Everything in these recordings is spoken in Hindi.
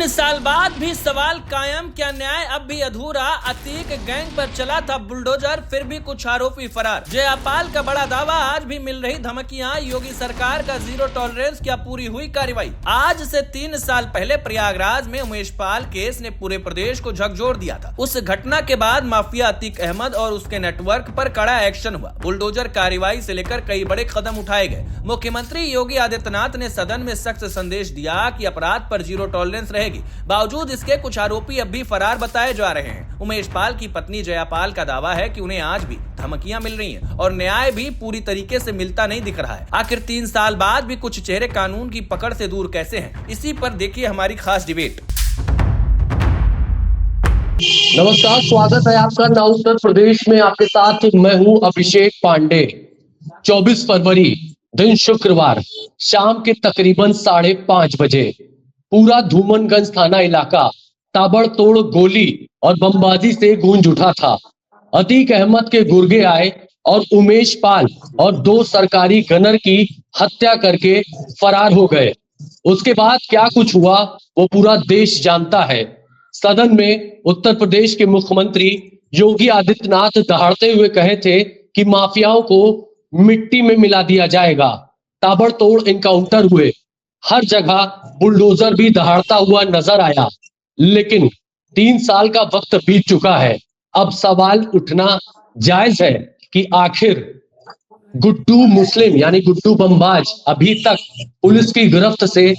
साल बाद भी सवाल कायम, क्या न्याय अब भी अधूरा? अतीक गैंग पर चला था बुलडोजर, फिर भी कुछ आरोपी फरार। जयापाल का बड़ा दावा, आज भी मिल रही धमकियां, योगी सरकार का जीरो टॉलरेंस, क्या पूरी हुई कार्रवाई? आज से 3 साल पहले प्रयागराज में उमेश पाल केस ने पूरे प्रदेश को झकझोर दिया था। उस घटना के बाद माफिया अतीक अहमद और उसके नेटवर्क पर कड़ा एक्शन हुआ। बुलडोजर कार्रवाई से लेकर कई बड़े कदम उठाए गए। मुख्यमंत्री योगी आदित्यनाथ ने सदन में सख्त संदेश दिया कि अपराध पर जीरो टॉलरेंस रहेगी। बावजूद इसके कुछ आरोपी अब भी फरार बताए जा रहे हैं। उमेश पाल की पत्नी जयापाल का दावा है कि उन्हें आज भी धमकियां मिल रही हैं और न्याय भी पूरी तरीके से मिलता नहीं दिख रहा है। आखिर 3 साल बाद भी कुछ चेहरे कानून की पकड़ से दूर कैसे हैं? इसी पर देखिए हमारी खास डिबेट। नमस्कार, स्वागत है आपका नाउ उत्तर प्रदेश में। आपके साथ मैं हूं अभिषेक पांडे। 24 फरवरी दिन शुक्रवार शाम के तकरीबन 5:30 बजे पूरा धूमनगंज थाना इलाका ताबड़तोड़ गोली और बमबाजी से गूंज उठा था। अतीक अहमद के गुर्गे आए और उमेश पाल और 2 सरकारी गनर की हत्या करके फरार हो गए। उसके बाद क्या कुछ हुआ वो पूरा देश जानता है। सदन में उत्तर प्रदेश के मुख्यमंत्री योगी आदित्यनाथ दहाड़ते हुए कहे थे कि माफियाओं को मिट्टी में मिला दिया जाएगा। ताबड़तोड़ इनकाउंटर हुए, हर जगह बुलडोजर भी दहाड़ता हुआ नजर आया। लेकिन 3 साल का वक्त बीत चुका है। अब सवाल उठना जायज है कि आखिर गुड्डू मुस्लिम यानी गुड्डू बमबाज अभी तक पुलिस की गिरफ्त से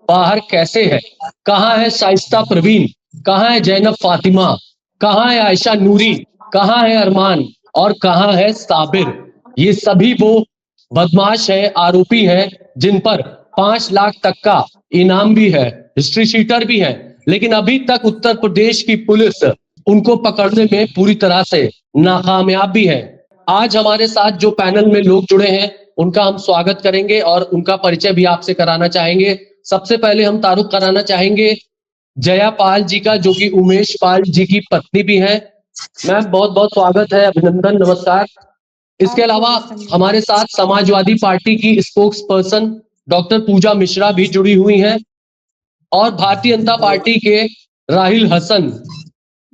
बाहर कैसे है? कहाँ है शाइस्ता परवीन? कहाँ है जैनब फातिमा? कहाँ है आयशा नूरी? कहाँ है अरमान? और कहाँ है साबिर? ये सभी वो बदमाश है, आरोपी हैं जिन पर 5 लाख तक का इनाम भी है, हिस्ट्री शीटर भी है। लेकिन अभी तक उत्तर प्रदेश की पुलिस उनको पकड़ने में पूरी तरह से नाकामयाब भी है। आज हमारे साथ जो पैनल में लोग जुड़े हैं उनका हम स्वागत करेंगे और उनका परिचय भी आपसे कराना चाहेंगे। सबसे पहले हम तारुफ कराना चाहेंगे जयापाल जी का, जो कि उमेश पाल जी की पत्नी भी है। मैम, बहुत बहुत स्वागत है, अभिनंदन, नमस्कार। इसके अलावा हमारे साथ समाजवादी पार्टी की स्पोक्स पर्सन डॉक्टर पूजा मिश्रा भी जुड़ी हुई हैं और भारतीय जनता पार्टी के राहिल हसन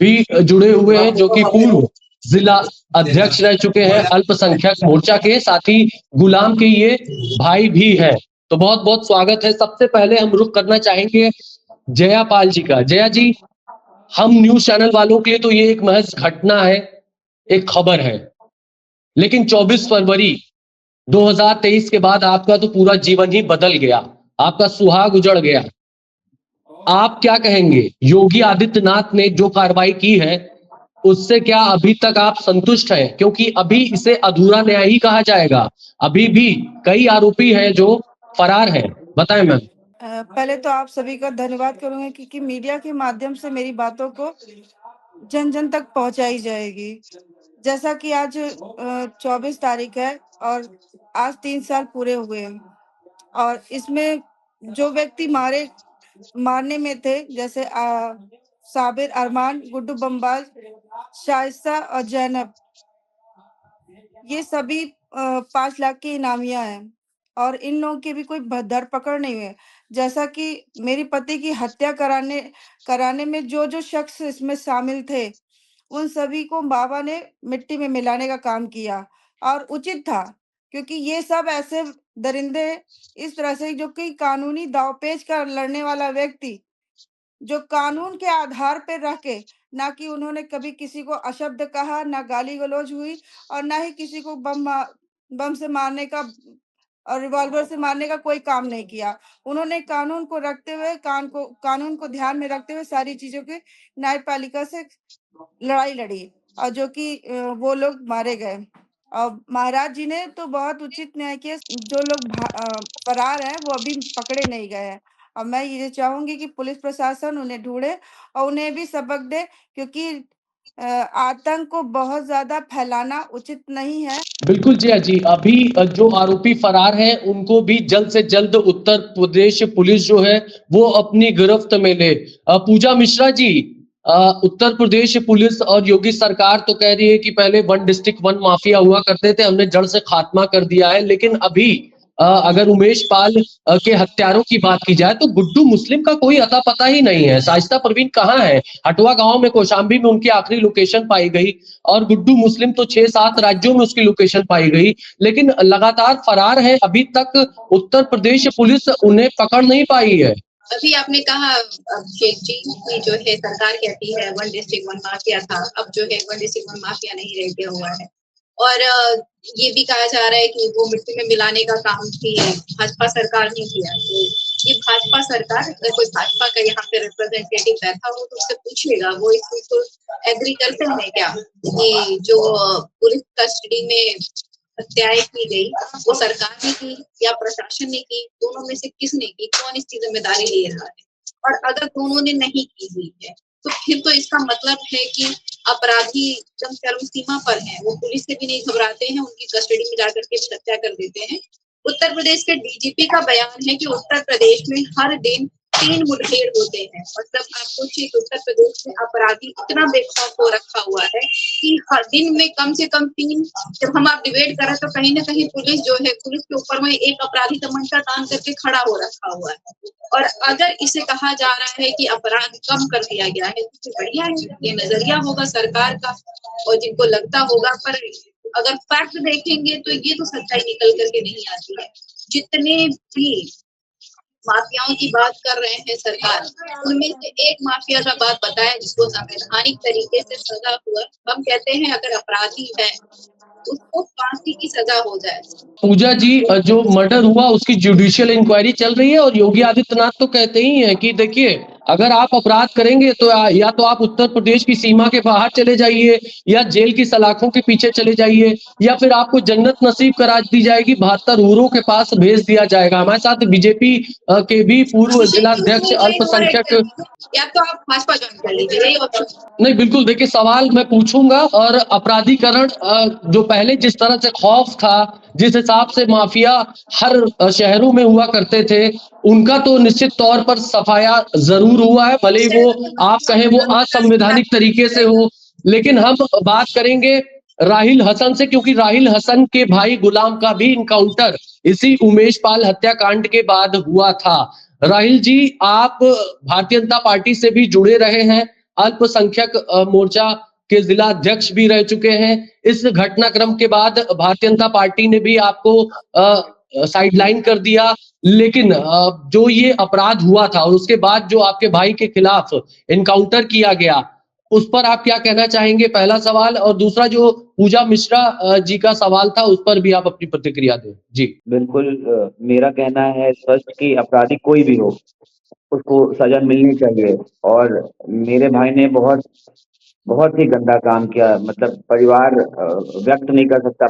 भी जुड़े हुए हैं, जो कि पूर्व जिला अध्यक्ष रह चुके हैं अल्पसंख्यक मोर्चा के। साथ ही गुलाम के ये भाई भी है। तो बहुत बहुत स्वागत है। सबसे पहले हम रुख करना चाहेंगे जयापाल जी का। जया जी, हम न्यूज चैनल वालों के लिए तो ये एक महज घटना है, एक खबर है, लेकिन 24 फरवरी 2023 के बाद आपका तो पूरा जीवन ही बदल गया, आपका सुहाग उजड़ गया। आप क्या कहेंगे? योगी आदित्यनाथ ने जो कार्रवाई की है उससे क्या अभी तक आप संतुष्ट हैं? क्योंकि अभी इसे अधूरा न्याय ही कहा जाएगा, अभी भी कई आरोपी हैं जो फरार हैं। बताएं मैम। पहले तो आप सभी का धन्यवाद करूंगा क्योंकि मीडिया के माध्यम से मेरी बातों को जन जन तक पहुंचाई जाएगी। जैसा कि आज 24 तारीख है और आज 3 साल पूरे हुए हैं और इसमें जो व्यक्ति मारने में थे, जैसे साबिर, अरमान, गुड्डू बमबाज, शाइस्ता और जैनब, ये सभी 5 लाख की इनामियां हैं और इन लोगों की भी कोई धरपकड़ नहीं हुई है। जैसा कि मेरी पति की हत्या कराने में जो शख्स इसमें शामिल थे, उन सभी को बाबा ने मिट्टी में मिलाने का काम किया और उचित था, क्योंकि ये सब ऐसे दरिंदे इस तरह से, जो कि कानूनी दांवपेच का लड़ने वाला व्यक्ति, जो कानून के आधार पर रह के, ना कि उन्होंने कभी किसी को अशब्द कहा, ना गाली गलौज हुई और ना ही किसी को बम से मारने का और रिवॉल्वर से मारने का कोई काम नहीं किया। उन्होंने कानून को रखते हुए, कानून को ध्यान में रखते हुए सारी चीजों के न्यायपालिका से लड़ाई लड़ी और जो कि वो लोग मारे गए। और महाराज जी ने तो बहुत उचित न्याय किया। जो लोग फरार हैं वो अभी पकड़े नहीं गए हैं और मैं ये चाहूंगी कि पुलिस प्रशासन उन्हें ढूंढे और उन्हें भी सबक दे, क्योंकि आतंक को बहुत ज्यादा फैलाना उचित नहीं है। बिल्कुल जया जी, अभी जो आरोपी फरार हैं उनको भी जल्द से जल्द उत्तर प्रदेश पुलिस जो है वो अपनी गिरफ्त में ले। पूजा मिश्रा जी, उत्तर प्रदेश पुलिस और योगी सरकार तो कह रही है कि पहले 1 डिस्ट्रिक्ट 1 माफिया हुआ करते थे, हमने जड़ से खात्मा कर दिया है, लेकिन अभी अगर उमेश पाल के हत्यारों की बात की जाए तो गुड्डू मुस्लिम का कोई अता पता ही नहीं है। शाइस्ता परवीन कहाँ है? हटवा गांव में कौशाम्बी में उनकी आखिरी लोकेशन पाई गई और गुड्डू मुस्लिम तो 6-7 राज्यों में उसकी लोकेशन पाई गई, लेकिन लगातार फरार है। अभी तक उत्तर प्रदेश पुलिस उन्हें पकड़ नहीं पाई है। अभी आपने कहा अभिषेक जी की जो है सरकार कहती है वन डिस्ट्रिक्ट वन माफिया था, अब जो है वन डिस्ट्रिक्ट वन माफिया नहीं रह गया हुआ है। और ये भी कहा जा रहा है कि वो मिट्टी में मिलाने का काम भी भाजपा सरकार ने किया। तो ये भाजपा सरकार, अगर कोई भाजपा का यहाँ पे रिप्रेजेंटेटिव बैठा हो तो उससे पूछिएगा वो इस चीज को एग्री करते हैं क्या कि जो पुलिस कस्टडी में हत्याएं की गई वो सरकार ने की या प्रशासन ने की, दोनों में से किसने की, कौन इसकी जिम्मेदारी ले रहा है? और अगर दोनों ने नहीं की हुई है तो फिर तो इसका मतलब है कि अपराधी एकदम चरम सीमा पर हैं, वो पुलिस से भी नहीं घबराते हैं, उनकी कस्टडी में जाकर के भी हत्या कर देते हैं। उत्तर प्रदेश के डीजीपी का बयान है कि उत्तर प्रदेश में हर दिन 3 मुठभेड़ होते हैं। मतलब आप सोचिए कि उत्तर प्रदेश में अपराधी इतना बेखौफ हो रखा हुआ है कि हर दिन में कम से कम 3, जब हम आप डिबेट करें तो कहीं ना कहीं पुलिस जो है, पुलिस के ऊपर में एक अपराधी तमंचा तान करके खड़ा हो रखा हुआ है। और अगर इसे कहा जा रहा है कि अपराध कम कर दिया गया है तो बढ़िया है, ये नजरिया होगा सरकार का और जिनको लगता होगा, पर अगर फैक्ट देखेंगे तो ये तो सच्चाई निकल करके नहीं आती है। जितने भी माफियाओं की बात कर रहे हैं सरकार, उनमें से एक माफिया का बात बताया जिसको संवैधानिक तरीके से सजा हुआ। हम कहते हैं अगर अपराधी है उसको फांसी की सजा हो जाए। पूजा जी, जो मर्डर हुआ उसकी जुडिशियल इंक्वायरी चल रही है और योगी आदित्यनाथ तो कहते ही हैं कि देखिए अगर आप अपराध करेंगे तो या तो आप उत्तर प्रदेश की सीमा के बाहर चले जाइए या जेल की सलाखों के पीछे चले जाइए या फिर आपको जन्नत नसीब करा दी जाएगी, 72 हूरों के पास भेज दिया जाएगा। हमारे साथ बीजेपी के भी पूर्व जिलाध्यक्ष अल्पसंख्यक, या तो आप भाजपा ज्वाइन कर लीजिए, यही ऑप्शन। नहीं बिल्कुल, देखिए सवाल मैं पूछूंगा। और अपराधीकरण जो पहले जिस तरह से खौफ था, जिस हिसाब से माफिया हर शहरों में हुआ करते थे, उनका तो निश्चित तौर पर सफाया जरूर हुआ है, भले ही वो आप कहें वो असंवैधानिक तरीके से हो। लेकिन हम बात करेंगे राहिल हसन से, क्योंकि राहिल हसन के भाई गुलाम का भी इनकाउंटर इसी उमेश पाल हत्याकांड के बाद हुआ था। राहिल जी, आप भारतीय जनता पार्टी से भी जुड़े रहे हैं, अल्पसंख्यक मोर्चा के जिला अध्यक्ष भी रह चुके हैं। इस घटनाक्रम के बाद भारतीय जनता पार्टी ने भी आपको साइडलाइन कर दिया, लेकिन जो ये अपराध हुआ था और उसके बाद जो आपके भाई के खिलाफ एनकाउंटर किया गया, उस पर आप क्या कहना चाहेंगे? पहला सवाल। और दूसरा जो पूजा मिश्रा जी का सवाल था उस पर भी आप अपनी प्रतिक्रिया दें। जी बिल्कुल, मेरा कहना है स्पष्ट कि अपराधी कोई भी हो उसको सजा मिलनी चाहिए। और मेरे भाई ने बहुत ही गंदा काम किया। मतलब परिवार व्यक्त नहीं कर सकता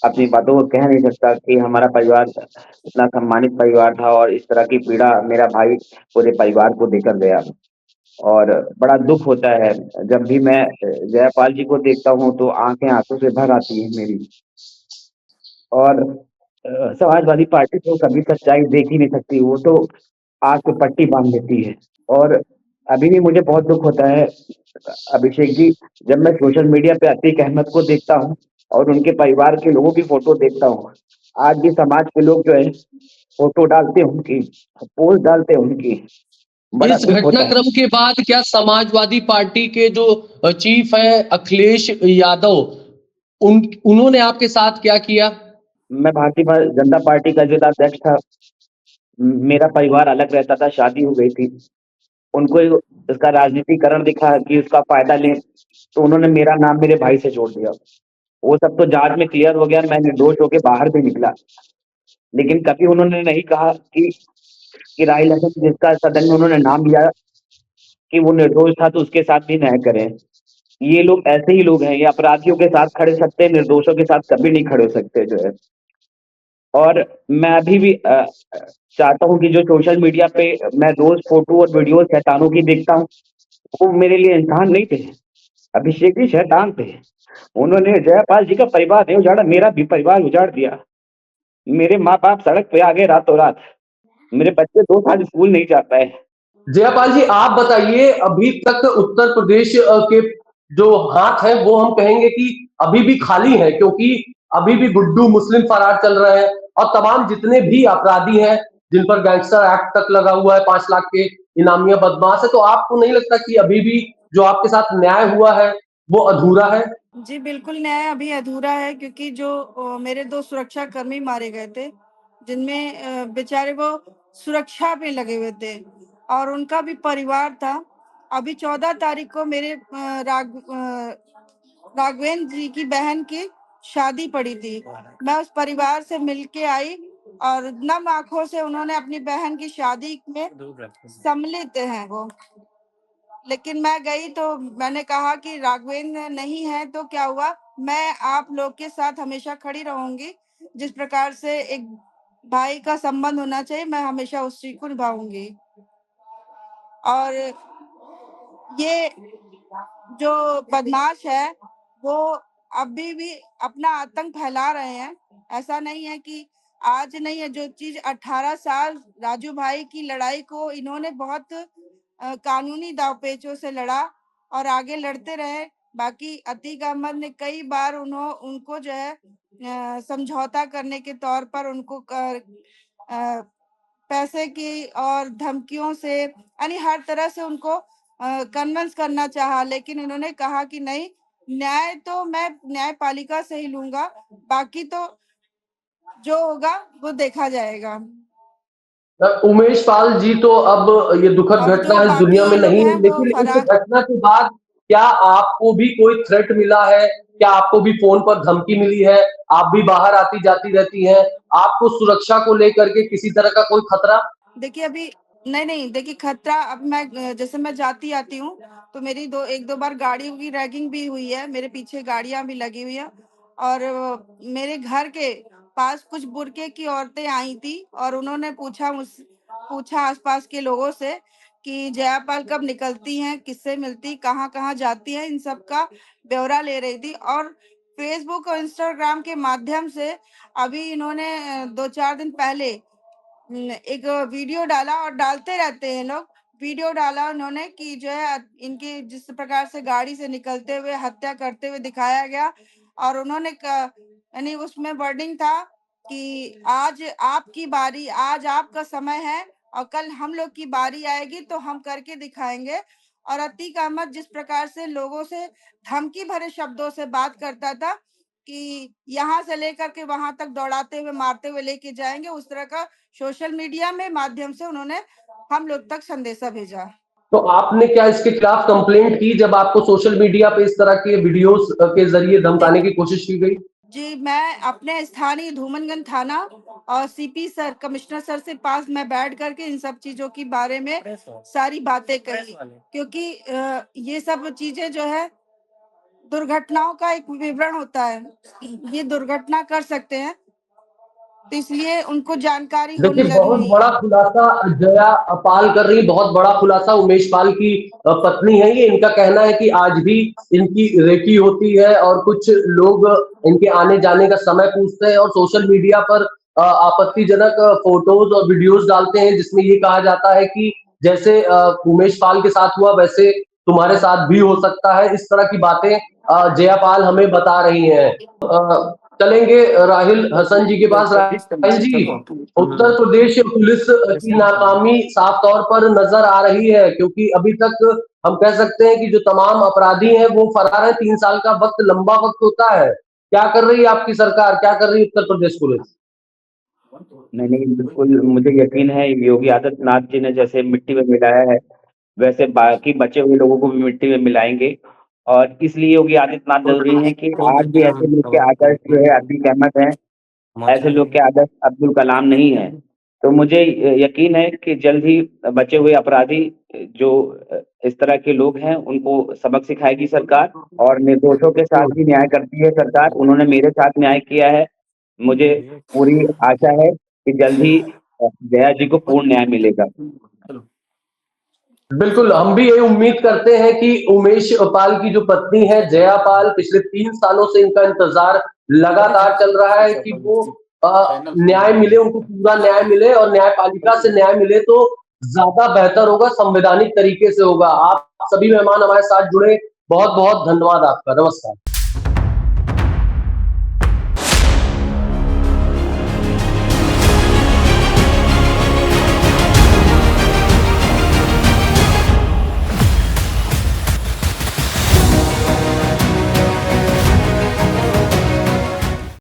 अपनी बातों को कह नहीं सकता कि हमारा परिवार इतना सम्मानित परिवार था और इस तरह की पीड़ा मेरा भाई पूरे परिवार को देकर गया। और बड़ा दुख होता है जब भी मैं जयपाल जी को देखता हूँ तो आंखें आंसू से भर आती है मेरी। और समाजवादी पार्टी तो कभी सच्चाई देख ही नहीं सकती, वो तो आग पे पट्टी बांध देती है। और अभी भी मुझे बहुत दुख होता है अभिषेक जी, जब मैं सोशल मीडिया पे अतीक अहमद को देखता हूँ और उनके परिवार के लोगों की फोटो देखता हूँ। आज भी समाज के लोग जो है फोटो डालते हैं उनकी, पोस्ट डालते हैं उनकी। इस घटनाक्रम के बाद क्या समाजवादी पार्टी के जो चीफ है अखिलेश यादव, उन्होंने आपके साथ क्या किया? मैं भारतीय जनता पार्टी का जिला अध्यक्ष था, मेरा परिवार अलग रहता था, शादी हो गई थी। उनको इसका राजनीतिकरण दिखा कि उसका फायदा लें, तो उन्होंने मेरा नाम मेरे भाई से जोड़ दिया। वो सब तो जांच में क्लियर हो गया, मैं निर्दोष होकर बाहर भी निकला। लेकिन कभी उन्होंने नहीं कहा कि राहिल हसन जिसका सदन में उन्होंने नाम लिया कि वो निर्दोष था तो उसके साथ भी न्याय करें। ये लोग ऐसे ही लोग हैं, ये अपराधियों के साथ खड़े सकते हैं, निर्दोषों के साथ कभी नहीं खड़े हो सकते जो है। और मैं अभी भी चाहता हूं कि जो सोशल मीडिया पे मैं रोज फोटो और वीडियो शैतानों की देखता हूँ, वो मेरे लिए इंसान नहीं थे, अभिषेक जी शैतान थे। उन्होंने जयपाल जी का परिवार नहीं उजाड़ा, मेरा भी परिवार उजाड़ दिया। मेरे माँ बाप सड़क पे आ गए रातों रात, मेरे बच्चे 2 साल स्कूल नहीं जा पाए। जयपाल जी, आप बताइए, अभी तक उत्तर प्रदेश के जो हाथ है वो हम कहेंगे कि अभी भी खाली है, क्योंकि अभी भी गुड्डू मुस्लिम फरार चल रहे हैं, और तमाम जितने भी अपराधी हैं जिन पर गैंगस्टर एक्ट तक लगा हुआ है, 5 लाख के इनामिया बदमाश है, तो आपको नहीं लगता कि अभी भी जो आपके साथ न्याय हुआ है वो अधूरा है? जी, बिल्कुल न्याय अभी अधूरा है, क्योंकि जो मेरे 2 सुरक्षा कर्मी मारे गए थे, जिनमें बेचारे वो सुरक्षा पे लगे हुए थे और उनका भी परिवार था। अभी 14 तारीख को मेरे राघवेंद्र जी की बहन की शादी पड़ी थी। मैं उस परिवार से मिल के आई और नम आँखों से उन्होंने अपनी बहन की शादी में सम्मिलित हैं वो। लेकिन मैं गई तो मैंने कहा कि राघवेंद्र नहीं है तो क्या हुआ, मैं आप लोग के साथ हमेशा खड़ी रहूंगी। जिस प्रकार से एक भाई का संबंध होना चाहिए, मैं हमेशा उस चीज को निभाऊंगी। और ये जो बदमाश है वो अभी भी अपना आतंक फैला रहे हैं। ऐसा नहीं है कि आज नहीं है, जो चीज 18 साल राजू भाई की लड़ाई को इन्होंने बहुत कानूनी दांवपेचों से लड़ा और आगे लड़ते रहे। बाकी अतीक अहमद ने कई बार उनको जो है समझौता करने के तौर पर उनको पैसे की और धमकियों से यानी हर तरह से उनको कन्विंस करना चाहा, लेकिन इन्होंने कहा कि नहीं, न्याय तो मैं न्यायपालिका से ही लूंगा, बाकी तो जो होगा वो देखा जाएगा। उमेश पाल जी तो अब ये दुखद और घटना जो इस दुनिया में बाकी लोग नहीं है, हैं वो लेकिन इस फरार। घटना के बाद क्या आपको भी कोई थ्रेट मिला है? क्या आपको भी फोन पर धमकी मिली है? आप भी बाहर आती जाती रहती हैं, आपको सुरक्षा को लेकर के किसी तरह का कोई खतरा? देखिए अभी नहीं, देखिए खतरा, अब मैं जैसे मैं जाती आती हूँ तो मेरी 1-2 बार गाड़ियों की रैगिंग भी हुई है, मेरे पीछे गाड़ियां भी लगी हुई हैं। और मेरे घर के पास कुछ बुर्के की औरतें आई थी और उन्होंने पूछा आसपास के लोगों से कि जयापाल कब निकलती हैं, किससे मिलती, कहाँ जाती हैं, इन सब का ब्यौरा ले रही थी। और फेसबुक और इंस्टाग्राम के माध्यम से अभी इन्होंने 2-4 दिन पहले एक वीडियो डाला और डालते रहते हैं लोग। वीडियो डाला उन्होंने कि जो है इनकी जिस प्रकार से गाड़ी से निकलते हुए हत्या करते हुए दिखाया गया और उन्होंने यानी उसमें वर्डिंग था कि आज आपकी बारी, आज आपका समय है और कल हम लोग की बारी आएगी तो हम करके दिखाएंगे। और अतीक अहमद जिस प्रकार से लोगों से धमकी भरे शब्दों से बात करता था कि यहाँ से लेकर के वहां तक दौड़ाते हुए मारते हुए लेके जाएंगे, उस तरह का सोशल मीडिया में माध्यम से उन्होंने हम लोग तक संदेशा भेजा। तो आपने क्या इसके खिलाफ कंप्लेंट की जब आपको सोशल मीडिया पे इस तरह के वीडियोस के जरिए धमकाने की कोशिश की गई? जी, मैं अपने स्थानीय धूमनगंज थाना और सीपी सर, कमिश्नर सर से पास में बैठ करके इन सब चीजों के बारे में सारी बातें कही, क्योंकि ये सब चीजें जो है दुर्घटनाओं का एक विवरण होता है, ये दुर्घटना कर सकते हैं, तो इसलिए उनको जानकारी होनी देखिए, बहुत जरूरी बड़ा है। खुलासा जया पाल कर रही, बहुत बड़ा खुलासा उमेश पाल की पत्नी है ये। इनका कहना है कि आज भी इनकी रेकी होती है और कुछ लोग इनके आने जाने का समय पूछते हैं और सोशल मीडिया पर आपत्तिजनक फोटोज और वीडियोस डालते हैं जिसमें ये कहा जाता है कि जैसे उमेश पाल के साथ हुआ वैसे तुम्हारे साथ भी हो सकता है। इस तरह की बातें जया पाल हमें बता रही हैं। चलेंगे राहिल हसन जी के पास। राहिल जी, उत्तर प्रदेश पुलिस की नाकामी साफ तौर पर नजर आ रही है, क्योंकि अभी तक हम कह सकते हैं कि जो तमाम अपराधी हैं वो फरार है। 3 साल का वक्त लंबा वक्त होता है। क्या कर रही है आपकी सरकार, क्या कर रही है उत्तर प्रदेश पुलिस? नहीं, बिल्कुल मुझे यकीन है योगी आदित्यनाथ जी ने जैसे मिट्टी में मिलाया है वैसे बाकी बचे हुए लोगों को भी मिट्टी में मिलाएंगे। और इसलिए योगी आदित्यनाथ जरूरी है कि आज भी ऐसे लोग के आदर्श जो है अतीक अहमद है, ऐसे लोग के आदर्श अब्दुल कलाम नहीं है। तो मुझे यकीन है कि जल्द ही बचे हुए अपराधी जो इस तरह के लोग हैं उनको सबक सिखाएगी सरकार और निर्दोषों के साथ भी न्याय करती है सरकार। उन्होंने मेरे साथ न्याय किया है, मुझे पूरी आशा है कि जल्द ही जया जी को पूर्ण न्याय मिलेगा। बिल्कुल, हम भी ये उम्मीद करते हैं कि उमेश पाल की जो पत्नी है जया पाल, पिछले 3 सालों से इनका इंतजार लगातार चल रहा है कि वो न्याय मिले, उनको पूरा न्याय मिले और न्यायपालिका से न्याय मिले तो ज्यादा बेहतर होगा, संवैधानिक तरीके से होगा। आप सभी मेहमान हमारे साथ जुड़े, बहुत बहुत धन्यवाद आपका। नमस्कार।